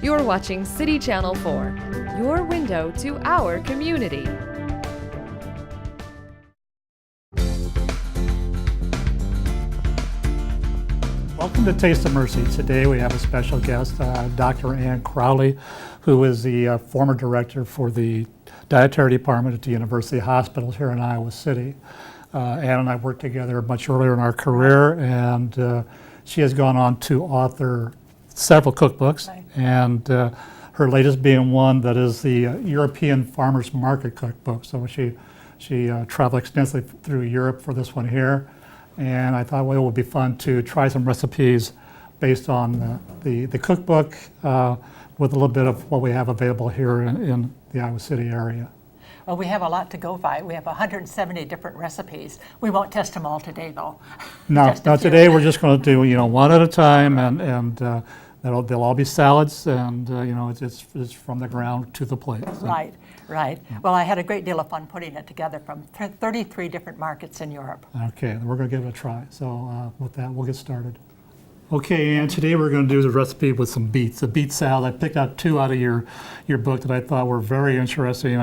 You're watching City Channel 4, your window to our community. Welcome to Taste of Mercy. Today we have a special guest, Dr. Ann Crowley, who is the former director for the dietary department at the University Hospital here in Iowa City. Ann and I worked together much earlier in our career, and she has gone on to author several cookbooks, and her latest being one that is the European Farmers Market Cookbook. So she traveled extensively through Europe for this one here, and I thought, well, it would be fun to try some recipes based on the cookbook with a little bit of what we have available here in the Iowa City area. Well, we have a lot to go by. We have 170 different recipes. We won't test them all today, though. No, today we're just going to do one at a time, and they'll all be salads, and it's from the ground to the plate. So. Right. Yeah. Well, I had a great deal of fun putting it together from 33 different markets in Europe. Okay, we're going to give it a try. So with that, we'll get started. Okay, and today we're going to do the recipe with some beets. A beet salad. I picked out two out of your book that I thought were very interesting.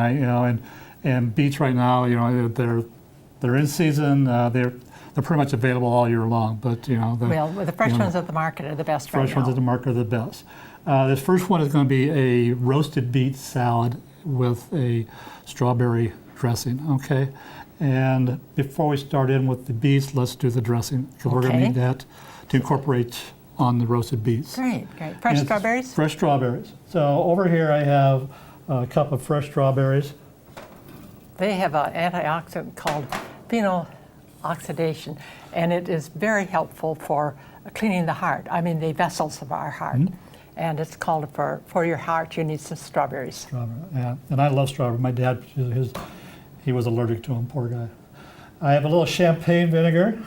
And beets right now, they're in season. They're pretty much available all year long. But the fresh ones at the market are the best right now. Fresh ones at the market are the best. This first one is going to be a roasted beet salad with a strawberry dressing. Okay, and before we start in with the beets, let's do the dressing because we're going to need that to incorporate on the roasted beets. Great. Fresh strawberries? Fresh strawberries. So over here I have a cup of fresh strawberries. They have an antioxidant called phenol oxidation, and it is very helpful for cleaning the heart. I mean, the vessels of our heart. Mm-hmm. And it's called for your heart, you need some strawberries. Strawberry, yeah. And I love strawberry. My dad, he was allergic to them, poor guy. I have a little champagne vinegar.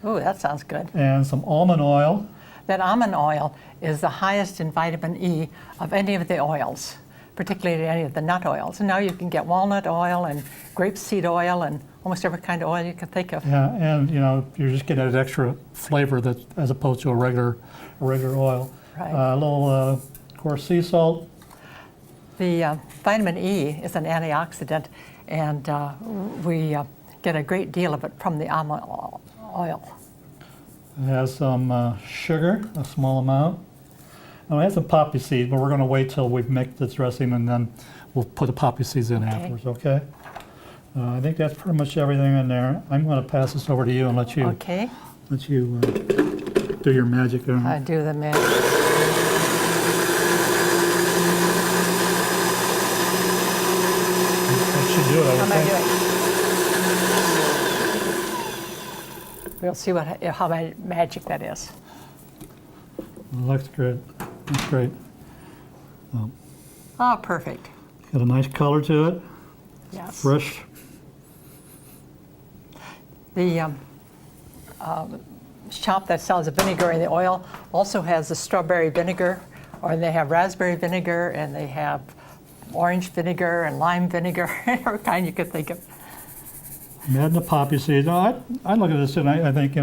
Oh, that sounds good. And some almond oil. That almond oil is the highest in vitamin E of any of the oils, particularly any of the nut oils. And now you can get walnut oil and grapeseed oil and almost every kind of oil you can think of. Yeah, and you're just getting that extra flavor that as opposed to a regular oil. Right. A little, of course, sea salt. The vitamin E is an antioxidant, and we get a great deal of it from the almond oil. It has some sugar, a small amount. And it has some poppy seeds, but we're going to wait till we've mixed this dressing, and then we'll put the poppy seeds in afterwards, okay? I think that's pretty much everything in there. I'm going to pass this over to you and let you do your magic there. I do the magic. Do it, how am I doing? We'll see how magic that is. It looks good. That's great. Oh, perfect. Got a nice color to it. Yes. Fresh. The shop that sells the vinegar and the oil also has the strawberry vinegar, or they have raspberry vinegar, and they have orange vinegar and lime vinegar, every kind you could think of. Adding the poppy seeds. I look at this and I think,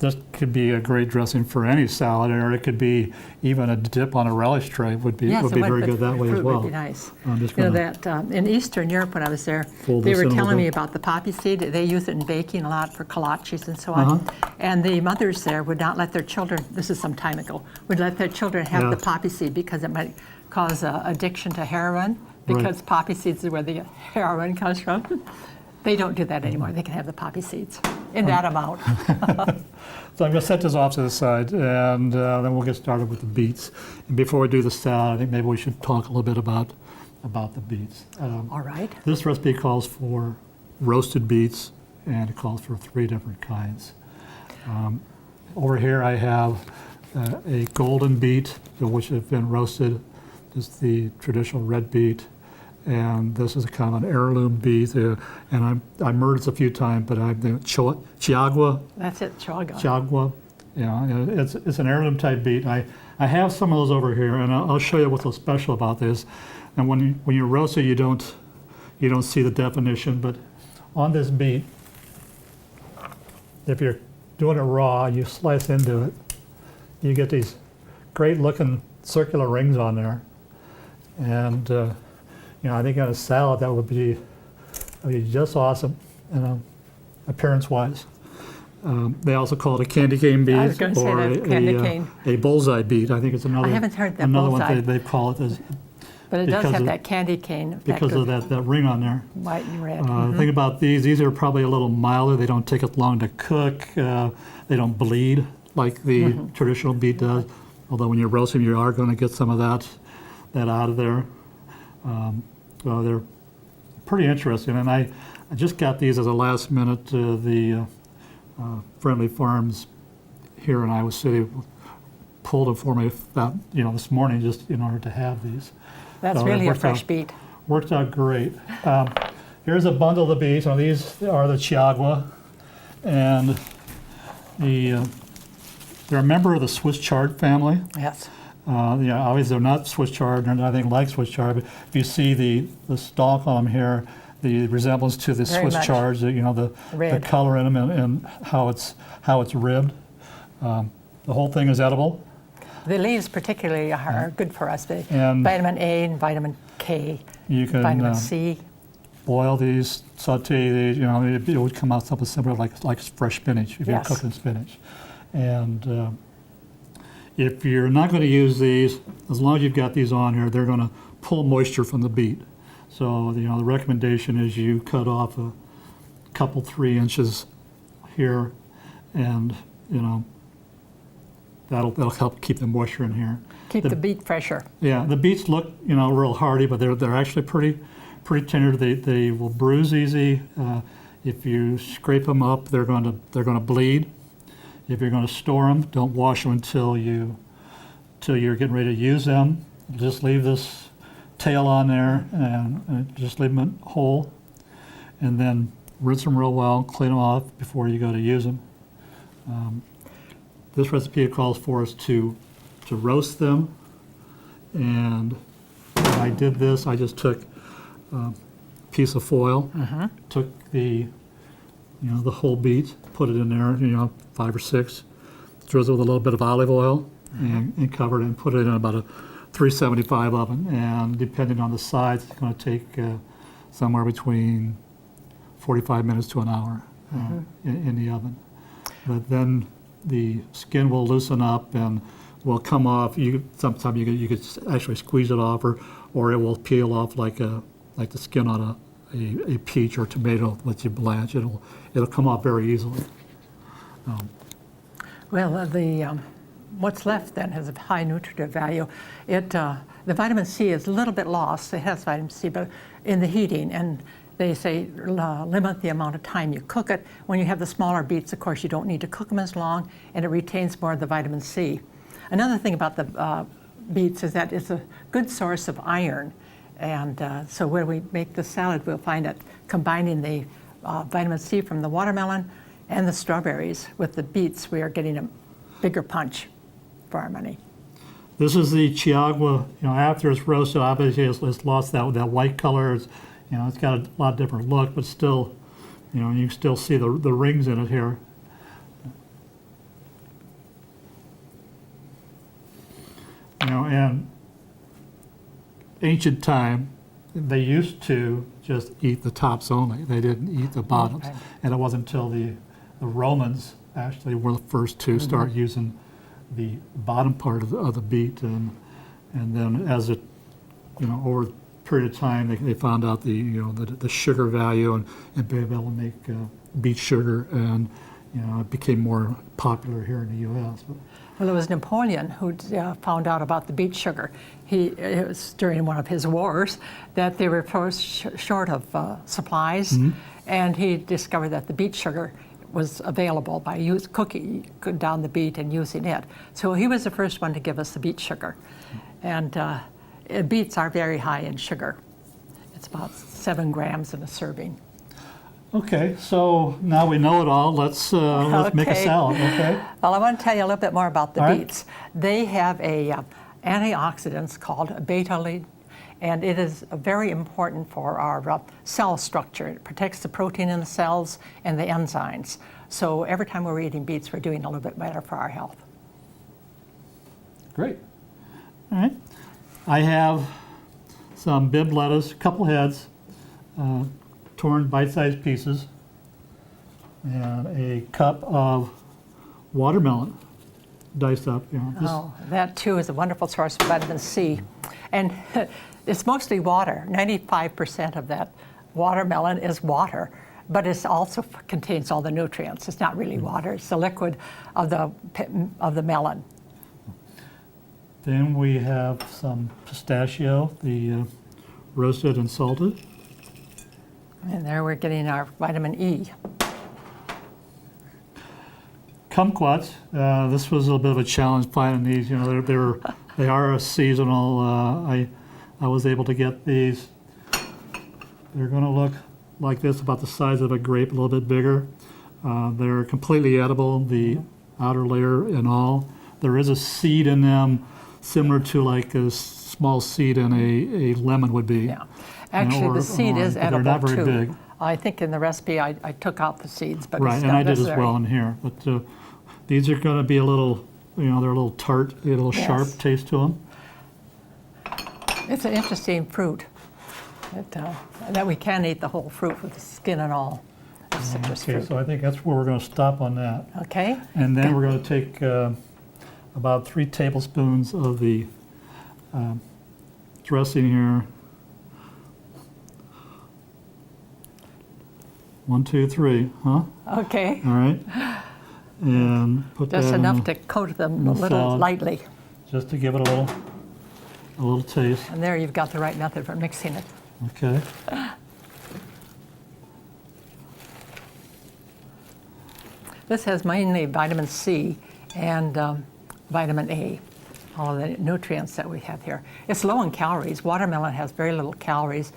this could be a great dressing for any salad, or it could be even a dip on a relish tray would be very good that way as well. Would be nice. I'm just gonna in Eastern Europe when I was there, they were telling me about the poppy seed. They use it in baking a lot for kolaches and so on. And the mothers there would not let their children, this is some time ago, would let their children have the poppy seed because it might cause addiction to heroin, because poppy seeds is where the heroin comes from. They don't do that anymore. They can have the poppy seeds in that amount. So I'm going to set this off to the side, and then we'll get started with the beets. And before we do the salad, I think maybe we should talk a little bit about the beets. All right. This recipe calls for roasted beets, and it calls for 3 different kinds. Over here I have a golden beet, which has been roasted. This is the traditional red beet. And this is kind of an heirloom beet, and I murdered this a few times, but I'm the Chiagua. That's it, Chiagua. Chiagua, it's an heirloom type beet. I have some of those over here, and I'll show you what's so special about this. And when you roast it, you don't see the definition, but on this beet, if you're doing it raw, you slice into it, you get these great looking circular rings on there. And I think on a salad that would be just awesome, appearance-wise. They also call it a candy cane beet I was going to say that, candy cane. A bullseye beet. I think it's another. I haven't heard that another bullseye. one they call it. But it does have that candy cane effect because of that ring on there. white and red. The thing about these are probably a little milder. They don't take as long to cook. They don't bleed like the traditional beet does. Although when you roast them, you are going to get some of that out of there. So they're pretty interesting. And I just got these as a last minute. The Friendly Farms here in Iowa City pulled them for me this morning just in order to have these. That's really a fresh beet. Worked out great. Here's a bundle of the beets. Now these are the Chiagua, and they're a member of the Swiss chard family. Yes. Obviously they're not Swiss chard, they're nothing like Swiss chard, but if you see the stalk on them here, the resemblance to the Very Swiss much. chards, the color in them and how it's ribbed. The whole thing is edible. The leaves particularly are good for us. And vitamin A and vitamin K, you can vitamin C. boil these, saute these. It would come out something similar like fresh spinach if you're cooking spinach. And if you're not going to use these, as long as you've got these on here, they're going to pull moisture from the beet. So the recommendation is you cut off a couple 3 inches here, and that'll help keep the moisture in here. Keep the beet fresher. Yeah, the beets look real hardy, but they're actually pretty tender. They will bruise easy. If you scrape them up, they're going to bleed. If you're going to store them, don't wash them until you're getting ready to use them. Just leave this tail on there and just leave them whole, and then rinse them real well, clean them off before you go to use them. This recipe calls for us to roast them, and when I did this, I just took a piece of foil, took the whole beet, put it in there, 5 or 6, drizzled with a little bit of olive oil, and covered it and put it in about a 375 oven. And depending on the size, it's going to take somewhere between 45 minutes to an hour in the oven. But then the skin will loosen up and will come off. Sometimes you could actually squeeze it off, or it will peel off like the skin on a peach or tomato. Lets you blanch. It'll come off very easily. Well, what's left then has a high nutritive value. The vitamin C is a little bit lost. It has vitamin C, but in the heating, and they say limit the amount of time you cook it. When you have the smaller beets, of course, you don't need to cook them as long, and it retains more of the vitamin C. Another thing about the beets is that it's a good source of iron, and so when we make the salad, we'll find that combining the vitamin C from the watermelon and the strawberries with the beets, we are getting a bigger punch for our money. This is the Chiagua. After it's roasted, obviously it's lost that white color. It's got a lot different look, but still, you can still see the rings in it here. And ancient time, they used to just eat the tops only. They didn't eat the bottoms. Okay. And it wasn't until the Romans actually were the first to start using the bottom part of the beet, and then as it, over a period of time, they found out the sugar value and be able to make beet sugar, and it became more popular here in the U.S. Well, it was Napoleon who found out about the beet sugar. It was during one of his wars that they were short of supplies, and he discovered that the beet sugar was available by cooking down the beet and using it. So he was the first one to give us the beet sugar. And beets are very high in sugar. It's about 7 grams in a serving. Okay, so now we know it all. Let's make a salad, okay? Well, I want to tell you a little bit more about the All right. beets. They have antioxidants called beta-lin, and it is very important for our cell structure. It protects the protein in the cells and the enzymes. So every time we're eating beets, we're doing a little bit better for our health. Great. All right. I have some Bibb lettuce, a couple heads, torn bite-sized pieces, and a cup of watermelon diced up. Oh, that too is a wonderful source of vitamin C. And it's mostly water. 95% of that watermelon is water, but it also contains all the nutrients. It's not really water, it's the liquid of the melon. Then we have some pistachio, the roasted and salted. And there we're getting our vitamin E. Kumquats. This was a little bit of a challenge finding these. They are a seasonal. I was able to get these. They're going to look like this, about the size of a grape, a little bit bigger. They're completely edible, the outer layer and all. There is a seed in them, similar to like a small seed in a lemon would be. Yeah, actually the seed is edible they're not very too. big. I think in the recipe I took out the seeds, but Right, it's and not I did as necessary. well in here. But these are going to be a little, they're a little tart, a little sharp Yes. taste to them. It's an interesting fruit that we can eat the whole fruit with the skin and all. It's citrus Okay, fruit. so I think that's where we're going to stop on that. Okay. And then we're going to take about 3 tablespoons of the dressing here. 1, 2, 3, huh? Okay. All right. And put Just that enough in to coat them the a little salad. lightly. just to give it a little taste. And there you've got the right method for mixing it. Okay. This has mainly vitamin C and vitamin A, all of the nutrients that we have here. It's low in calories. Watermelon has very little calories.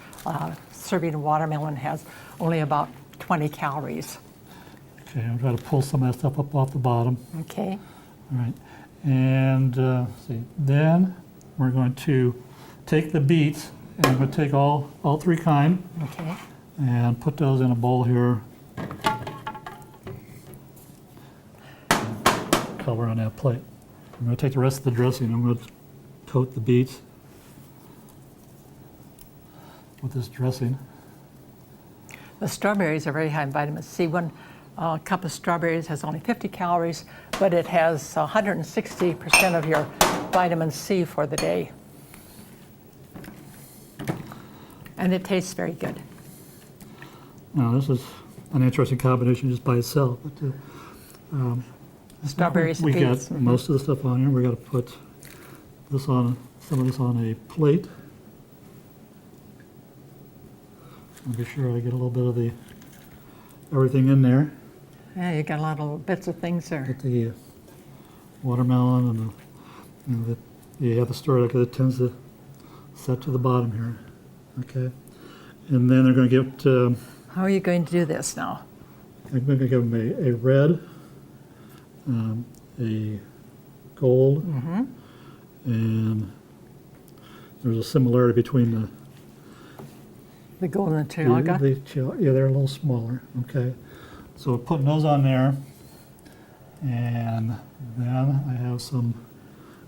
Serving of watermelon has only about 20 calories. Okay, I'll try to pull some of that stuff up off the bottom. Okay. All right. And let's see. Then we're going to take the beets, and I'm going to take all 3 kind Okay. and put those in a bowl here. Cover on that plate. I'm going to take the rest of the dressing. I'm going to coat the beets with this dressing. The strawberries are very high in vitamin C. One cup of strawberries has only 50 calories, but it has 160% of your vitamin C for the day. And it tastes very good. Now, this is an interesting combination just by itself. But, Strawberries and we beets. got most of the stuff on here. We're going to put this on, some of this on a plate. I'll be sure I get a little bit of everything in there. Yeah, you got a lot of little bits of things there. Get the watermelon and you have the stir like it tends to set to the bottom here. Okay, and then they're going to get. How are you going to do this now? I'm going to give them a red, a gold, and there's a similarity between The golden Chilaga? yeah, they're a little smaller. Okay, so we're putting those on there, and then I have some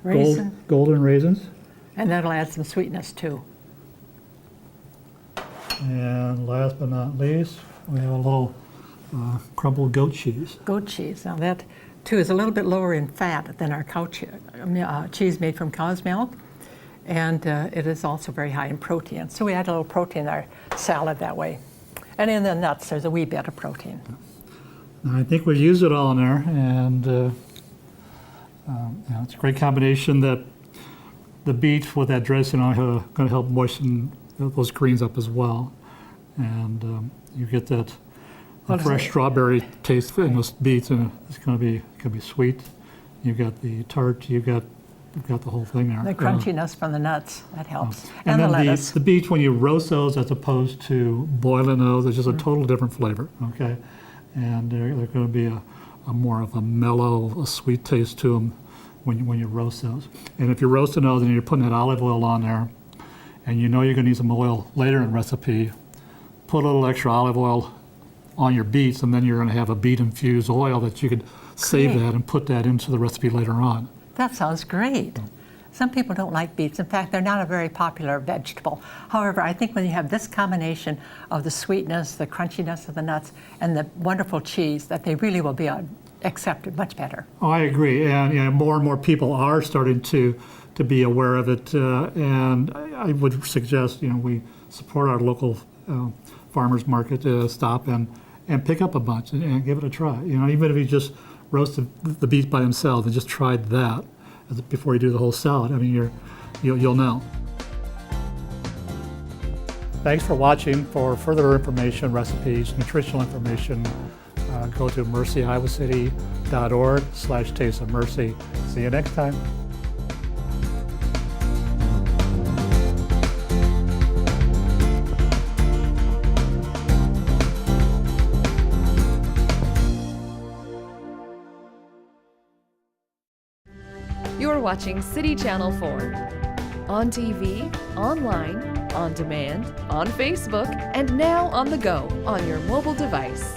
Raisin. golden raisins, And that'll add some sweetness too. and last but not least, we have a little crumbled goat cheese. Goat cheese. Now that too is a little bit lower in fat than our cow cheese made from cow's milk. And it is also very high in protein. So we add a little protein in our salad that way. And in the nuts, there's a wee bit of protein. I think we've used it all in there, and it's a great combination. That the beet with that dressing are going to help moisten those greens up as well, and you get that fresh strawberry taste in those beets, and it's going to be sweet. You've got the tart. You've got the whole thing there. The crunchiness from the nuts, that helps. And the then lettuce. the beets, when you roast those as opposed to boiling those, it's just a total different flavor, okay? And they're going to be a more of a mellow, a sweet taste to them when you roast those. And if you're roasting those and you're putting that olive oil on there, and you know you're going to need some oil later in the recipe, put a little extra olive oil on your beets, and then you're going to have a beet-infused oil that you could save Great. that and put that into the recipe later on. That sounds great. Some people don't like beets. In fact, they're not a very popular vegetable. However, I think when you have this combination of the sweetness, the crunchiness of the nuts, and the wonderful cheese, that they really will be accepted much better. Oh, I agree, and more and more people are starting to be aware of it, and I would suggest we support our local farmers market, stop and pick up a bunch and give it a try. Even if you just roast the beets by themselves and just tried that before you do the whole salad, I mean, you'll know. Thanks for watching. For further information, recipes, nutritional information, go to mercyiowacity.org/Taste of Mercy. See you next time. You're watching City Channel 4. On TV, online, on demand, on Facebook, and now on the go on your mobile device.